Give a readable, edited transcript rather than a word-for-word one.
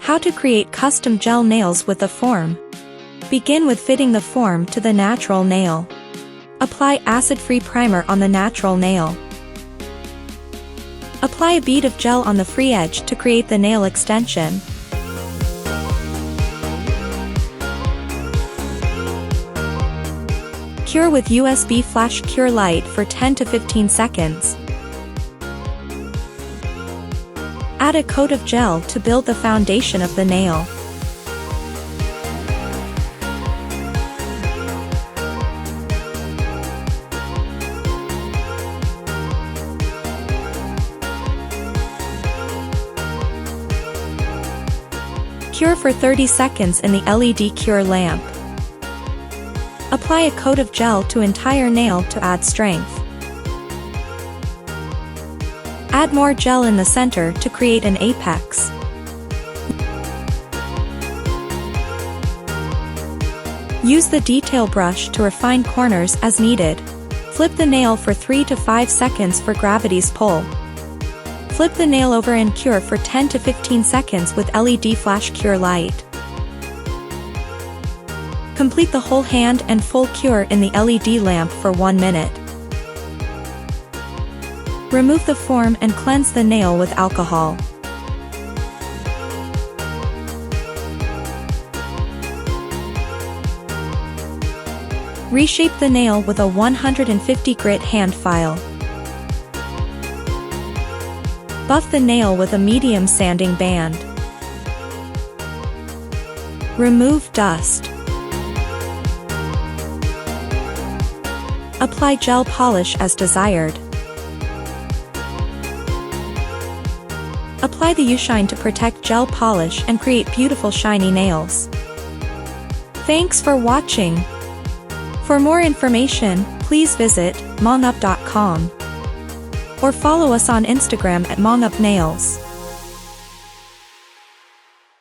How to create custom gel nails with the form. Begin with fitting the form to the natural nail. Apply acid-free primer on the natural nail. Apply a bead of gel on the free edge to create the nail extension. Cure with USB flash cure light for 10 to 15 seconds. Add a coat of gel to build the foundation of the nail. Cure for 30 seconds in the LED cure lamp. Apply a coat of gel to entire nail to add strength. Add more gel in the center to create an apex. Use the detail brush to refine corners as needed. Flip the nail for 3 to 5 seconds for gravity's pull. Flip the nail over and cure for 10 to 15 seconds with LED flash cure light. Complete the whole hand and full cure in the LED lamp for 1 minute. Remove the form and cleanse the nail with alcohol. Reshape the nail with a 150 grit hand file. Buff the nail with a medium sanding band. Remove dust. Apply gel polish as desired. Apply the U-Shine to protect gel polish and create beautiful shiny nails. Thanks for watching. For more information, please visit mongup.com or follow us on Instagram at mongupnails.